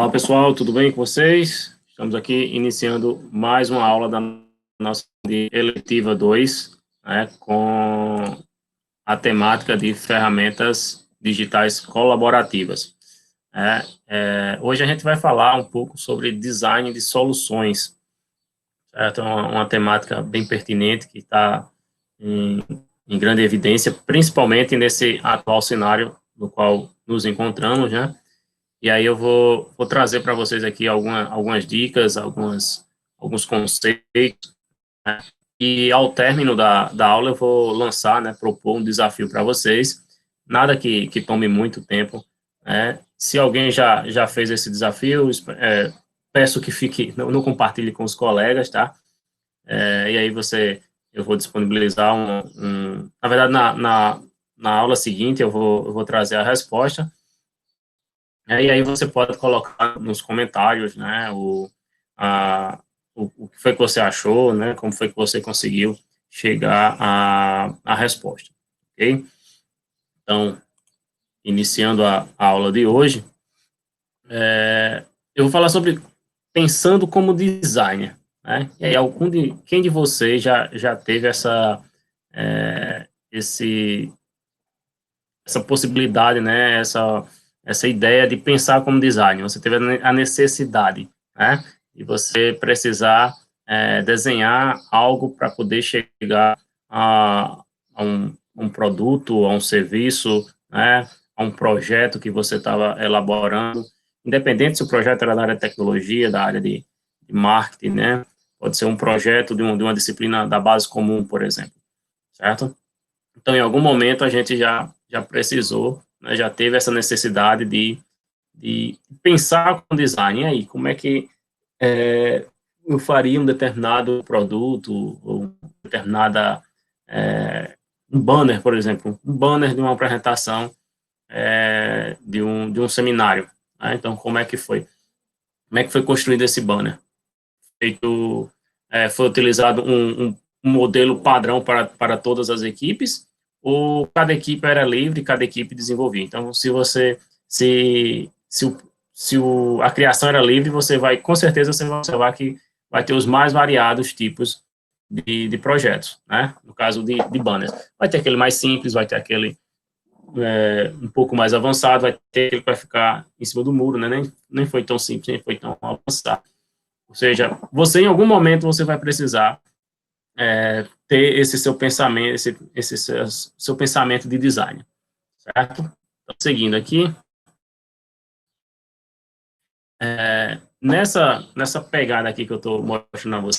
Olá, pessoal, tudo bem com vocês? Estamos aqui iniciando mais uma aula da nossa eletiva 2, né, com a temática de ferramentas digitais colaborativas. Hoje a gente vai falar um pouco sobre design de soluções, certo? É uma temática bem pertinente que está em grande evidência, principalmente nesse atual cenário no qual nos encontramos, né? E aí eu vou trazer para vocês aqui algumas dicas, alguns conceitos, né? E ao término da aula eu vou lançar, né, propor um desafio para vocês, nada que tome muito tempo, né? Se alguém já fez esse desafio, peço que não compartilhe com os colegas, tá? E aí eu vou disponibilizar na verdade, na aula seguinte eu vou trazer a resposta. E aí você pode colocar nos comentários, né, o que foi que você achou, né, como foi que você conseguiu chegar à resposta, ok? Então, iniciando a aula de hoje, eu vou falar sobre pensando como designer, né? E aí, quem de vocês já teve é, esse, essa possibilidade, né, essa ideia de pensar como designer? Você teve a necessidade, né, de você precisar desenhar algo para poder chegar a um produto, a um serviço, né, a um projeto que você estava elaborando, independente se o projeto era da área de tecnologia, da área de marketing, né, pode ser um projeto de uma disciplina da base comum, por exemplo, certo? Então, em algum momento, a gente já precisou, né, já teve essa necessidade de pensar com design. E aí, como é que eu faria um determinado produto, ou determinada, um banner, por exemplo, um banner de uma apresentação de um seminário, né? Então, como é que foi? Como é que foi construído esse banner? Foi utilizado um modelo padrão para todas as equipes, ou cada equipe era livre, cada equipe desenvolvia. Então, se a criação era livre, com certeza você vai observar que vai ter os mais variados tipos de projetos, né? No caso de banners. Vai ter aquele mais simples, vai ter aquele um pouco mais avançado, vai ter aquele que vai ficar em cima do muro, né? Nem foi tão simples, nem foi tão avançado. Ou seja, você em algum momento você vai precisar ter esse seu pensamento, esse seu pensamento de design, certo? Então, seguindo aqui, nessa pegada aqui que eu estou mostrando a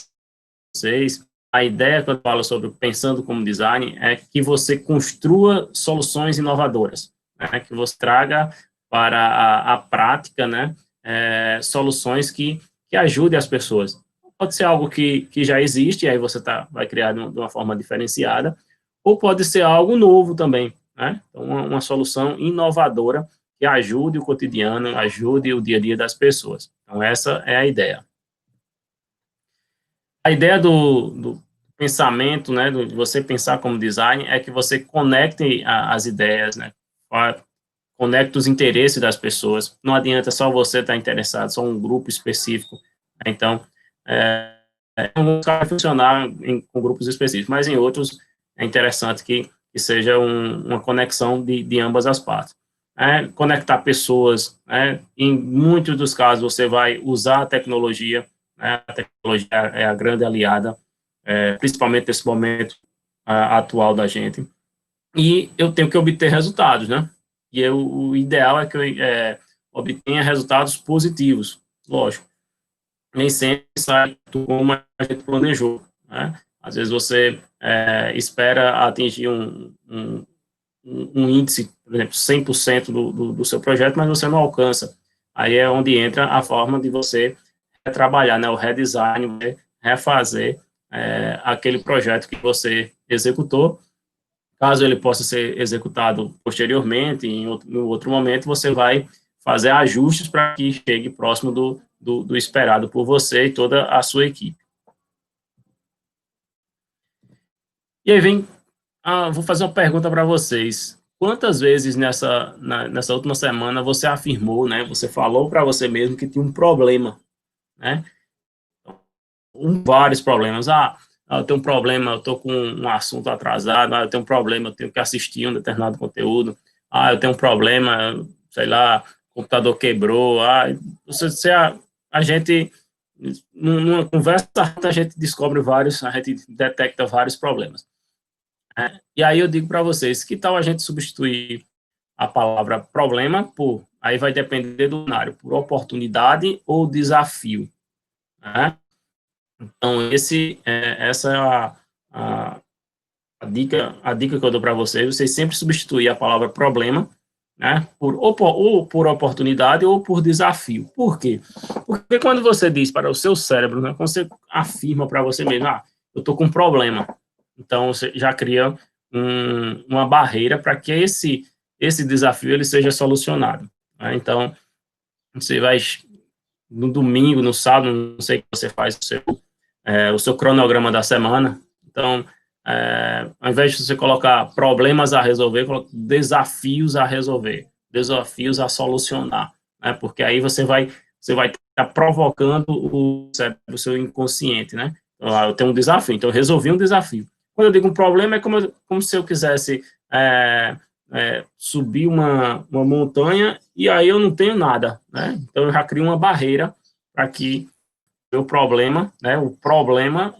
vocês, a ideia que eu falo sobre pensando como design é que você construa soluções inovadoras, né? Que você traga para a prática, né, soluções que ajudem as pessoas. Pode ser algo que já existe, e aí você vai criar de uma forma diferenciada, ou pode ser algo novo também, né? Então, uma solução inovadora que ajude o cotidiano, ajude o dia a dia das pessoas. Então, essa é a ideia. A ideia do pensamento, né, de você pensar como design, é que você conecte as ideias, né, conecte os interesses das pessoas. Não adianta só você estar interessado, só um grupo específico. Então, alguns vai funcionar com grupos específicos, mas em outros é interessante que seja uma conexão de ambas as partes. Conectar pessoas, em muitos dos casos você vai usar a tecnologia, né, a tecnologia é a grande aliada, principalmente nesse momento atual da gente, e eu tenho que obter resultados, né? O ideal é que eu obtenha resultados positivos, lógico. Nem sempre sai como a gente planejou, né? Às vezes você espera atingir um índice, por exemplo, 100% do seu projeto, mas você não alcança. Aí é onde entra a forma de você trabalhar, né, o redesign, refazer aquele projeto que você executou. Caso ele possa ser executado posteriormente, em outro momento, você vai fazer ajustes para que chegue próximo do esperado por você e toda a sua equipe. E aí vou fazer uma pergunta para vocês. quantas vezes nessa última semana você afirmou, né, você falou para você mesmo que tinha um problema, né? Vários problemas. Eu tenho um problema, eu estou com um assunto atrasado, eu tenho um problema, eu tenho que assistir um determinado conteúdo, eu tenho um problema, sei lá, o computador quebrou, a gente, numa conversa, a gente descobre vários, a gente detecta vários problemas. E aí eu digo para vocês, que tal a gente substituir a palavra problema por, aí vai depender do cenário, por oportunidade ou desafio, né? Então, essa é a dica que eu dou para vocês sempre substituir a palavra problema, né, ou por oportunidade ou por desafio. Por quê? Porque quando você diz para o seu cérebro, né, quando você afirma para você mesmo, eu estou com um problema, então você já cria uma barreira para que esse desafio ele seja solucionado, né? Então, você vai no domingo, no sábado, não sei o que você faz o seu cronograma da semana. Então, ao invés de você colocar problemas a resolver, coloca desafios a resolver, desafios a solucionar, né? Porque aí você vai estar provocando o seu inconsciente, né? Então, eu tenho um desafio, então eu resolvi um desafio. Quando eu digo um problema, é como se eu quisesse subir uma montanha e aí eu não tenho nada, né? Então eu já crio uma barreira para que o problema, né,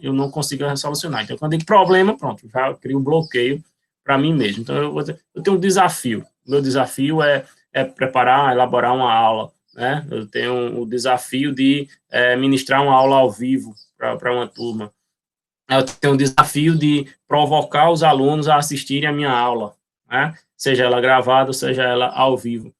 eu não consigo solucionar. Então, quando eu digo problema, pronto, já crio um bloqueio para mim mesmo. Então, eu tenho um desafio. O meu desafio é preparar, elaborar uma aula, né? Eu tenho o desafio de ministrar uma aula ao vivo para uma turma. Eu tenho o desafio de provocar os alunos a assistirem a minha aula, né? Seja ela gravada, seja ela ao vivo.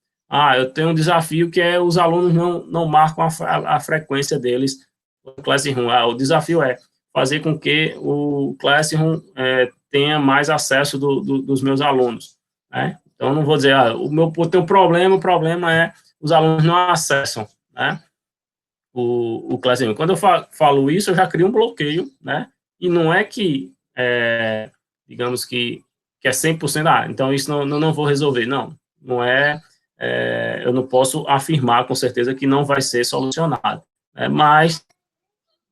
Eu tenho um desafio que é os alunos não marcam a frequência deles no Classroom. O desafio é fazer com que o Classroom tenha mais acesso dos meus alunos, né? Então, eu não vou dizer, eu tenho o problema é os alunos não acessam, né, o Classroom. Quando eu falo isso, eu já crio um bloqueio, né? E não é que, digamos que é 100%, então isso não vou resolver. Não é, eu não posso afirmar com certeza que não vai ser solucionado, né? Mas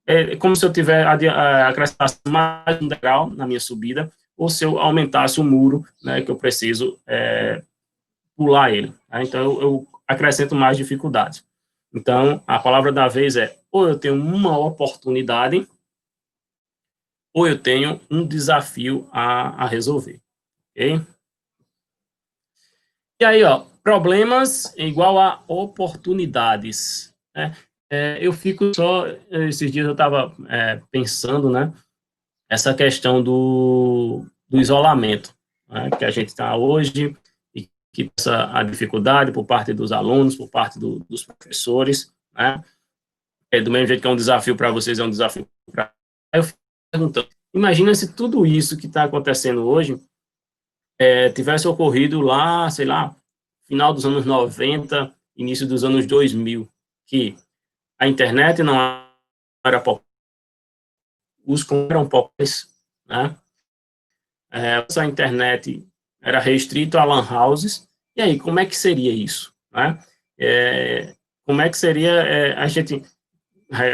é como se eu tiver acrescentasse mais um degrau na minha subida, ou se eu aumentasse o muro, né, que eu preciso pular ele, né? Então, eu acrescento mais dificuldades. Então, a palavra da vez é, ou eu tenho uma oportunidade, ou eu tenho um desafio a resolver, ok? E aí, problemas é igual a oportunidades, né? Eu fico só, esses dias eu estava pensando, né, essa questão do isolamento, né, que a gente está hoje, e que a dificuldade por parte dos alunos, por parte dos professores, né, do mesmo jeito que é um desafio para vocês, é um desafio para... Aí eu fico perguntando, imagina se tudo isso que está acontecendo hoje tivesse ocorrido lá, sei lá, final dos anos 90, início dos anos 2000, que a internet não era popular, os computadores eram populares, né? A internet era restrito a lan houses, e aí, como é que seria isso, né? Como é que seria,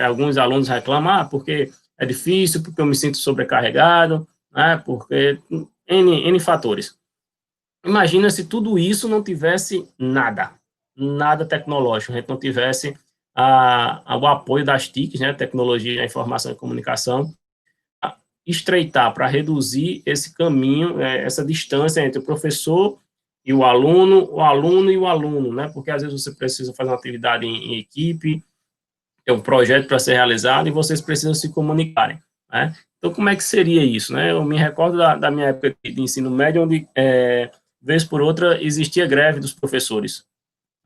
alguns alunos reclamam, porque é difícil, porque eu me sinto sobrecarregado, né? Porque N fatores. Imagina se tudo isso não tivesse nada tecnológico, a gente não tivesse o apoio das TICs, né, Tecnologia, Informação e Comunicação, estreitar para reduzir esse caminho, essa distância entre o professor e o aluno e o aluno, né, porque às vezes você precisa fazer uma atividade em equipe, tem um projeto para ser realizado e vocês precisam se comunicarem, né? Então, como é que seria isso, né? Eu me recordo da minha época de ensino médio, onde, vez por outra, existia greve dos professores,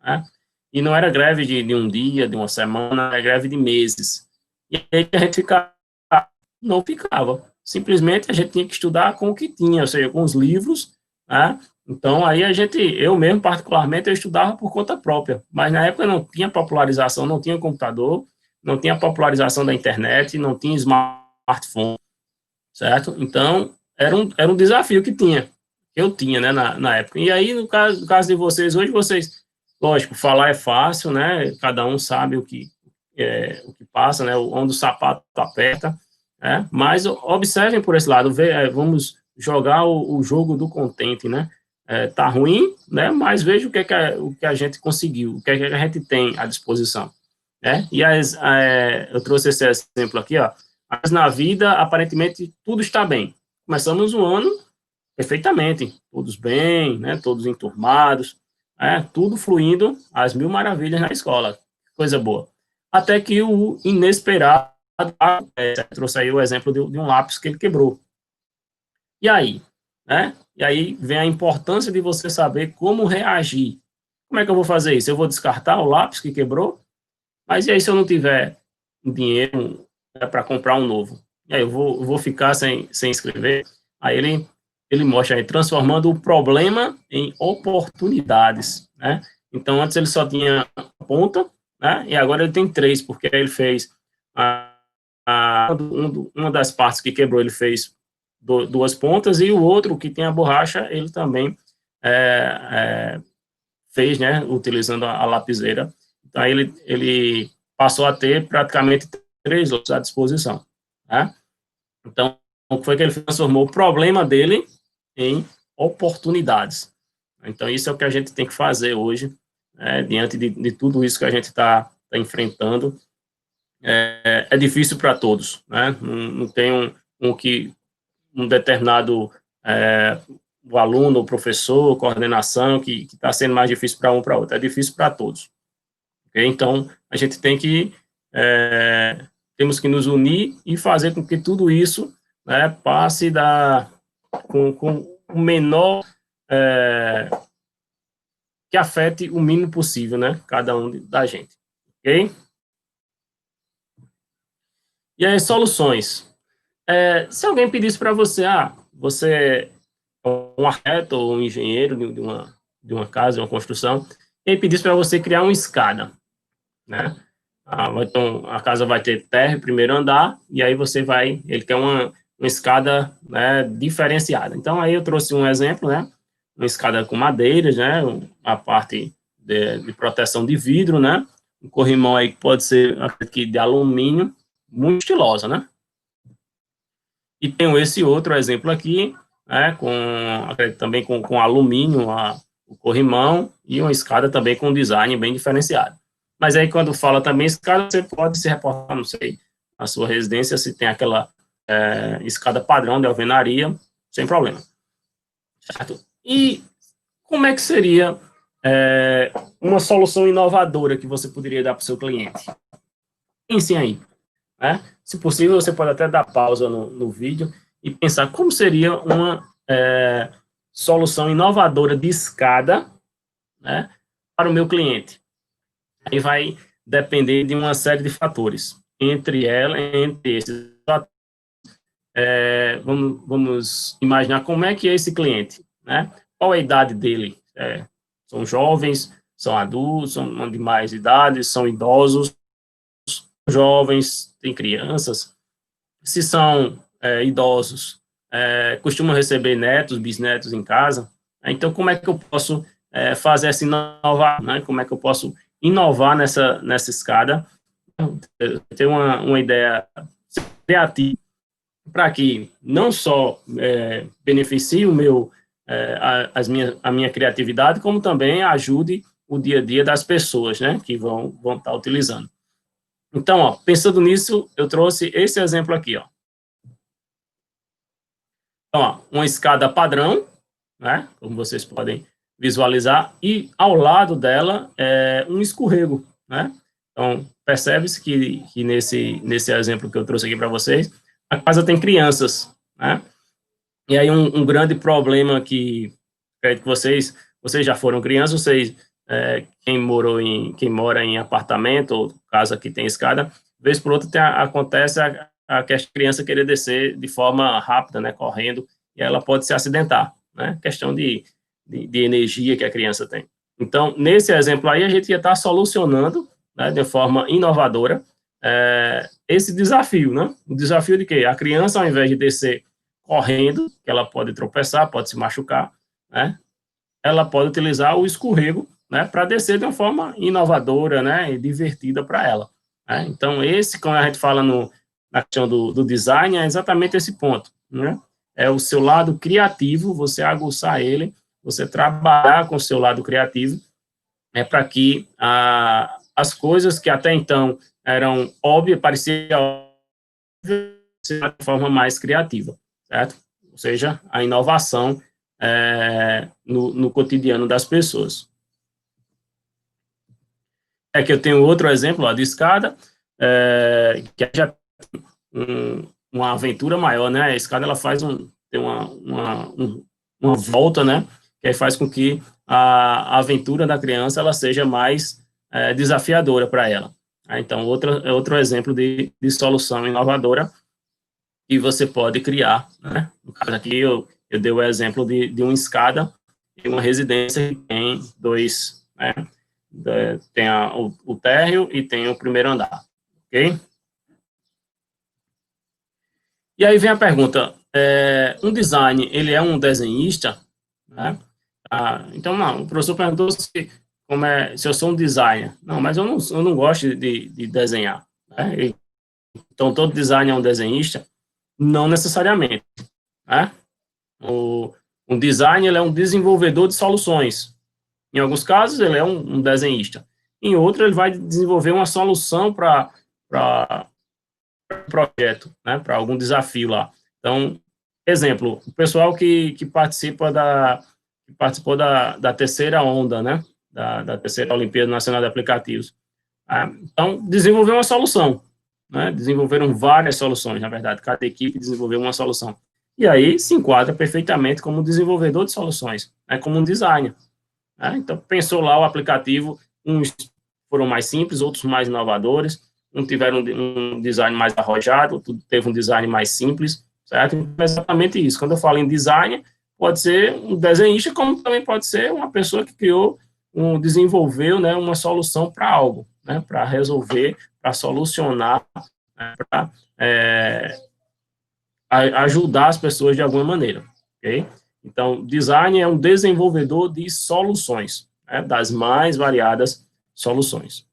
né? E não era greve de um dia, de uma semana, era greve de meses. E aí a gente não ficava. Simplesmente a gente tinha que estudar com o que tinha, ou seja, com os livros, né? Então, aí eu mesmo, particularmente, eu estudava por conta própria, mas na época não tinha popularização, não tinha computador, não tinha popularização da internet, não tinha smartphone, certo? Então, era um desafio que tinha. eu tinha, né, na época. E aí, no caso de vocês, hoje vocês, lógico, falar é fácil, né, cada um sabe o que passa, né, onde o sapato aperta, né, mas observem por esse lado, vamos jogar o jogo do contente, né, tá ruim, né, mas veja o que a gente conseguiu, o que a gente tem à disposição, né, e eu trouxe esse exemplo aqui, ó, mas na vida, aparentemente, tudo está bem. Começamos o ano perfeitamente, todos bem, né, todos enturmados, tudo fluindo às mil maravilhas na escola, coisa boa. Até que o inesperado, trouxe aí o exemplo de um lápis que ele quebrou. E aí? Né? E aí vem a importância de você saber como reagir. Como é que eu vou fazer isso? Eu vou descartar o lápis que quebrou? Mas e aí se eu não tiver dinheiro, né, para comprar um novo? E aí eu vou ficar sem escrever? Aí ele mostra aí, transformando o problema em oportunidades, né? Então, antes ele só tinha ponta, né? E agora ele tem três, porque ele fez uma das partes que quebrou, ele fez duas pontas, e o outro, que tem a borracha, ele também fez, né? Utilizando a lapiseira. Então, ele passou a ter praticamente três outros à disposição, né? Então, o que foi que ele transformou o problema dele em oportunidades. Então, isso é o que a gente tem que fazer hoje, diante de tudo isso que a gente está enfrentando. É difícil para todos, né? Não tem um determinado o aluno, o professor, coordenação, que está sendo mais difícil para um ou para outro. É difícil para todos. Okay? Então, a gente temos que nos unir e fazer com que tudo isso, né, passe com o menor, que afete o mínimo possível, né, cada um da gente, ok? E aí, soluções. Se alguém pedisse para você, você é um arquiteto ou um engenheiro de uma casa, de uma construção, e pedisse para você criar uma escada, né? Então, a casa vai ter térreo, primeiro andar, e aí ele quer uma escada, né, diferenciada. Então, aí eu trouxe um exemplo, né, uma escada com madeiras, né, a parte de proteção de vidro, né, um corrimão aí que pode ser aqui de alumínio, muito estilosa, né. E tenho esse outro exemplo aqui, né, também com alumínio, o corrimão, e uma escada também com design bem diferenciado. Mas aí, quando fala também escada, você pode se reportar, não sei, na sua residência, se tem aquela escada padrão de alvenaria, sem problema. Certo? E como é que seria uma solução inovadora que você poderia dar para o seu cliente? Pense aí. Né? Se possível, você pode até dar pausa no vídeo e pensar como seria uma solução inovadora de escada, né, para o meu cliente. Aí vai depender de uma série de fatores. Entre esses fatores, vamos imaginar como é que é esse cliente, né? Qual a idade dele? São jovens, são adultos, são de mais idade, são idosos, jovens, tem crianças. Se são idosos, costumam receber netos, bisnetos em casa. Então, como é que eu posso fazer essa inovação, né? Como é que eu posso inovar nessa escada, ter uma ideia criativa para que não só beneficie a minha criatividade, como também ajude o dia a dia das pessoas, né, que vão estar utilizando. Então, ó, pensando nisso, eu trouxe esse exemplo aqui, ó. Então, ó, uma escada padrão, né, como vocês podem visualizar, e ao lado dela um escorrego, né? Então, percebe-se que nesse exemplo que eu trouxe aqui para vocês, a casa tem crianças, né? E aí um grande problema que acredito que vocês já foram crianças, quem mora em apartamento ou casa que tem escada, vez por outra acontece a criança querer descer de forma rápida, né, correndo, e ela pode se acidentar, né? Questão de energia que a criança tem. Então, nesse exemplo aí, a gente ia estar solucionando, né, de forma inovadora, esse desafio, né? O desafio de que a criança, ao invés de descer correndo, que ela pode tropeçar, pode se machucar, né, ela pode utilizar o escorrego, né, para descer de uma forma inovadora, né, e divertida para ela, né? Então, quando a gente fala na questão do design, é exatamente esse ponto, né? É o seu lado criativo, você aguçar ele, você trabalhar com o seu lado criativo, para que as coisas que até então eram óbvias, pareciam óbvias, de forma mais criativa, certo? Ou seja, a inovação no cotidiano das pessoas. É que eu tenho outro exemplo, ó, de escada, que já tem uma aventura maior, né? A escada, ela faz tem uma volta, né? Que aí faz com que a aventura da criança, ela seja mais desafiadora para ela. Então, outro exemplo de solução inovadora que você pode criar, né? No caso aqui, eu dei o exemplo de uma escada e uma residência que tem dois, né? Tem o térreo e tem o primeiro andar, ok? E aí vem a pergunta, um design, ele é um desenhista, né? Então, não, o professor perguntou se eu sou um designer. Não, mas eu não gosto de desenhar, né? Então, todo designer é um desenhista? Não necessariamente, né? Um design, ele é um desenvolvedor de soluções. Em alguns casos, ele é um desenhista. Em outros, ele vai desenvolver uma solução para um projeto, né, para algum desafio lá. Então, exemplo, o pessoal que participou da terceira onda, né, da terceira Olimpíada Nacional de Aplicativos. Então, desenvolveu uma solução, né, desenvolveram várias soluções, na verdade, cada equipe desenvolveu uma solução. E aí se enquadra perfeitamente como desenvolvedor de soluções, né, como um designer. Então, pensou lá o aplicativo, uns foram mais simples, outros mais inovadores, um tiveram um design mais arrojado, outro teve um design mais simples, certo? Então, é exatamente isso. Quando eu falo em design, pode ser um desenhista, como também pode ser uma pessoa que desenvolveu, né, uma solução para algo, né, para resolver, para solucionar, né, para ajudar as pessoas de alguma maneira, ok? Então, design é um desenvolvedor de soluções, né, das mais variadas soluções.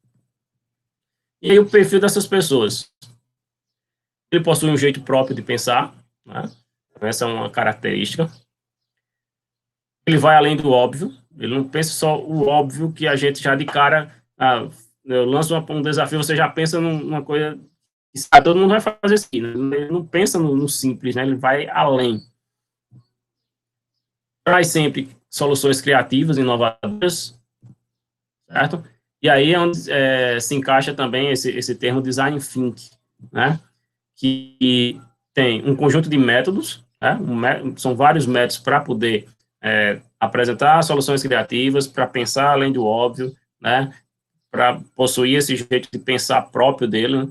E aí o perfil dessas pessoas? Ele possui um jeito próprio de pensar, né? Essa é uma característica. Ele vai além do óbvio, ele não pensa só o óbvio que a gente já de cara, eu lanço um desafio, você já pensa numa coisa que todo mundo vai fazer isso aqui, né? Ele não pensa no simples, né? Ele vai além. Traz sempre soluções criativas, inovadoras, certo? E aí é onde se encaixa também esse termo design thinking, né? Que tem um conjunto de métodos, né? São vários métodos para poder apresentar soluções criativas, para pensar além do óbvio, né? Para possuir esse jeito de pensar próprio dele, né?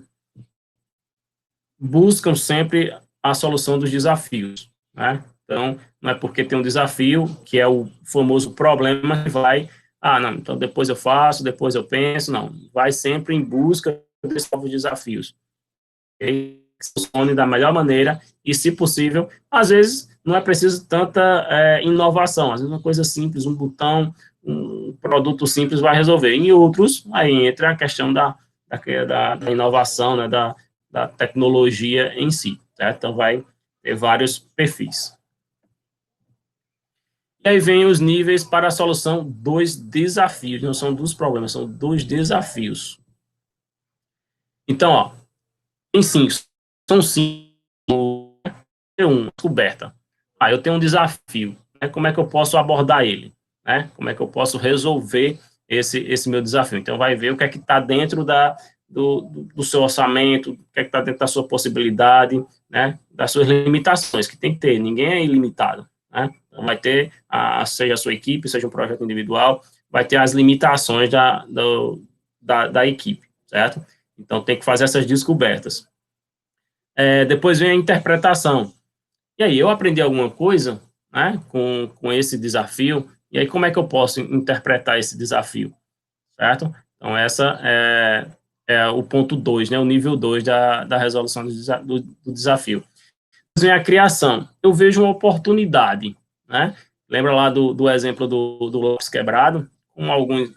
Buscam sempre a solução dos desafios, né? Então, não é porque tem um desafio, que é o famoso problema, que vai, não, então depois eu faço, depois eu penso, não, vai sempre em busca desses novos desafios. Que funcione da melhor maneira e, se possível, às vezes não é preciso tanta inovação, às vezes uma coisa simples, um botão, um produto simples vai resolver. Em outros, aí entra a questão da inovação, né, da tecnologia em si, certo? Então, vai ter vários perfis. E aí vem os níveis para a solução dos desafios, não são dos problemas, são dos desafios. Então, ó, em 5, são 5, descoberta. Eu tenho um desafio, né? Como é que eu posso abordar ele? Né? Como é que eu posso resolver esse meu desafio? Então, vai ver o que é que está dentro do seu orçamento, o que é que está dentro da sua possibilidade, né? Das suas limitações, que tem que ter, ninguém é ilimitado, né? Então, vai ter, seja a sua equipe, seja um projeto individual, vai ter as limitações da equipe, certo? Então, tem que fazer essas descobertas. Depois vem a interpretação. E aí, eu aprendi alguma coisa, né, com esse desafio, e aí como é que eu posso interpretar esse desafio, certo? Então, essa é o ponto 2, né, o nível 2 da resolução do desafio. Depois vem a criação. Eu vejo uma oportunidade, né? Lembra lá do exemplo do lápis quebrado?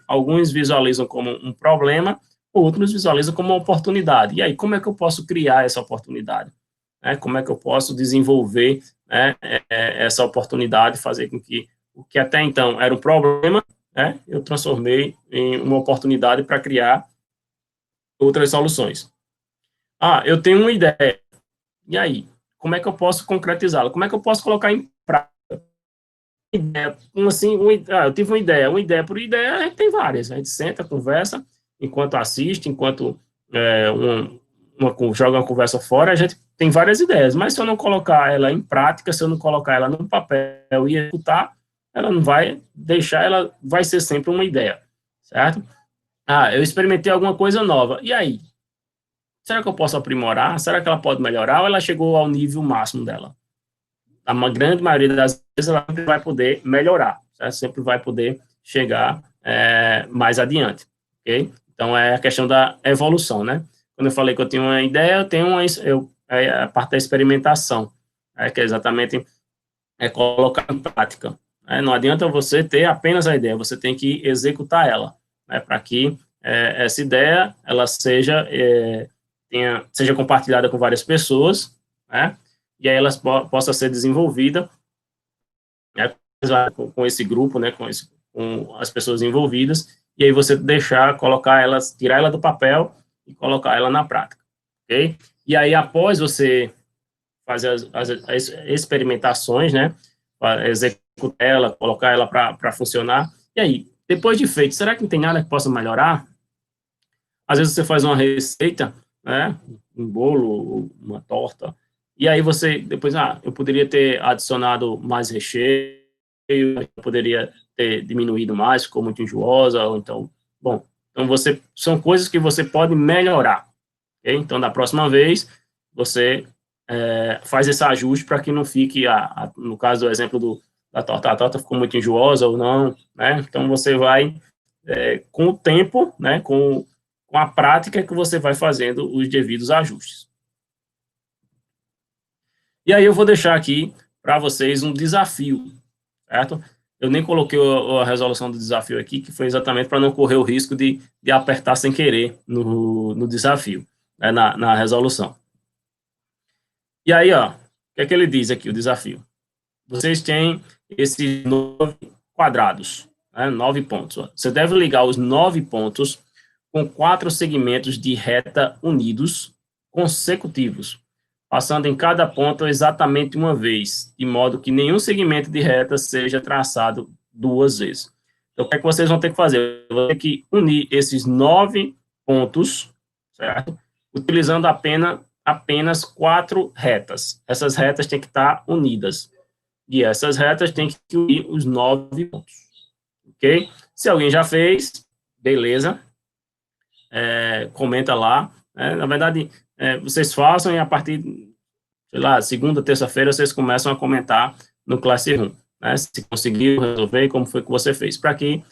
Alguns visualizam como um problema, outros visualizam como uma oportunidade. E aí, como é que eu posso criar essa oportunidade? Como é que eu posso desenvolver, né, essa oportunidade, fazer com que o que até então era um problema, né, eu transformei em uma oportunidade para criar outras soluções. Ah, eu tenho uma ideia. E aí? Como é que eu posso concretizá-la? Como é que eu posso colocar em prática? Assim, eu tive uma ideia por ideia, a gente tem várias. A gente senta, conversa, enquanto assiste, enquanto joga uma conversa fora, a gente tem várias ideias. Mas se eu não colocar ela em prática, se eu não colocar ela no papel e executar, ela não vai deixar, ela vai ser sempre uma ideia, certo? Ah, eu experimentei alguma coisa nova. E aí? Será que eu posso aprimorar? Será que ela pode melhorar ou ela chegou ao nível máximo dela? A grande maioria das vezes ela sempre vai poder melhorar, certo? Sempre vai poder chegar mais adiante, ok? Então, é a questão da evolução, né? Quando eu falei que eu tinha uma ideia, eu tenho a parte da experimentação, que é exatamente colocar em prática. Né? Não adianta você ter apenas a ideia, você tem que executar ela, né? Para que essa ideia ela seja compartilhada com várias pessoas, né? E aí elas possa ser desenvolvida, né, com esse grupo, né, com as pessoas envolvidas, e aí você colocar elas, tirar ela do papel e colocar ela na prática, ok? E aí, após você fazer as experimentações, né, executar ela, colocar ela para funcionar, e aí, depois de feito, será que não tem nada que possa melhorar? Às vezes você faz uma receita, né, um bolo, uma torta, e aí você, depois, eu poderia ter adicionado mais recheio, eu poderia ter diminuído mais, ficou muito enjoosa, ou então, bom, então são coisas que você pode melhorar, ok? Então, da próxima vez, você faz esse ajuste para que não fique, no caso do exemplo da torta, a torta ficou muito enjoosa ou não, né? Então, você vai, com o tempo, né, com a prática que você vai fazendo os devidos ajustes. E aí eu vou deixar aqui para vocês um desafio, certo? Eu nem coloquei a resolução do desafio aqui, que foi exatamente para não correr o risco de apertar sem querer no desafio, né, na resolução. E aí, ó, o que é que ele diz aqui, o desafio? Vocês têm esses 9 quadrados, né, 9 pontos. Ó. Você deve ligar os 9 pontos com 4 segmentos de reta unidos consecutivos, passando em cada ponto exatamente uma vez, de modo que nenhum segmento de reta seja traçado 2 vezes. Então, o que é que vocês vão ter que fazer? Vão ter que unir esses 9 pontos, certo? Utilizando apenas 4 retas. Essas retas têm que estar unidas. E essas retas têm que unir os 9 pontos. Ok? Se alguém já fez, beleza. Comenta lá. Na verdade, vocês façam e a partir, sei lá, segunda, terça-feira, vocês começam a comentar no Classroom. Né? Se conseguiu resolver, como foi que você fez. Para que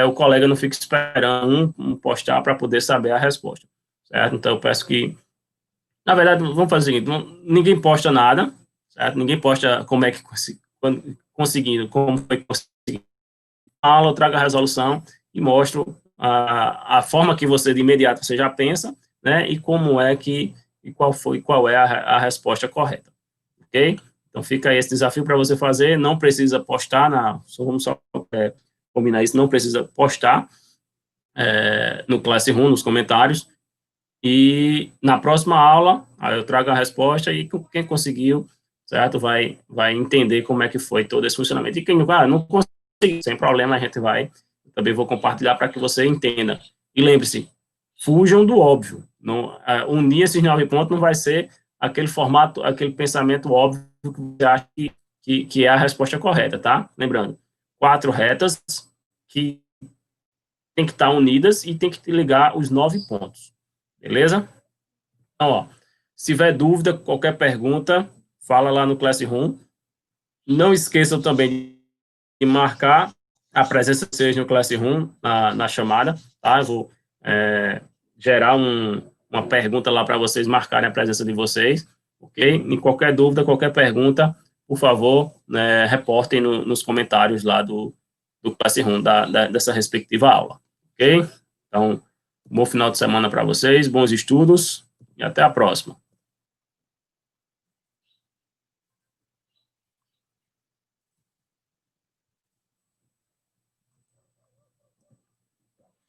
o colega não fique esperando um postar para poder saber a resposta. Certo? Então, eu peço que, na verdade, vamos fazer o seguinte, ninguém posta nada, certo? Ninguém posta como é que conseguindo, como foi que conseguindo. A aula, eu trago a resolução e mostro a forma que você, de imediato, você já pensa, né, e como é que, e qual é a resposta correta, ok? Então, fica aí esse desafio para você fazer, não precisa postar, vamos só combinar isso, não precisa postar no Classroom, nos comentários, e na próxima aula, aí eu trago a resposta e quem conseguiu, certo, vai entender como é que foi todo esse funcionamento. E quem não conseguiu, sem problema, a gente também vou compartilhar para que você entenda. E lembre-se, fujam do óbvio. Não, unir esses 9 pontos não vai ser aquele formato, aquele pensamento óbvio que você acha que é a resposta correta, tá? Lembrando, 4 retas que tem que estar unidas e tem que ligar os 9 pontos. Beleza? Então, ó, se tiver dúvida, qualquer pergunta, fala lá no Classroom. Não esqueçam também de marcar a presença de vocês no Classroom, na chamada, tá? Eu vou gerar uma pergunta lá para vocês marcarem a presença de vocês, ok? Em qualquer dúvida, qualquer pergunta, por favor, né, reportem nos comentários lá do Classroom, dessa respectiva aula, ok? Então, bom final de semana para vocês, bons estudos e até a próxima.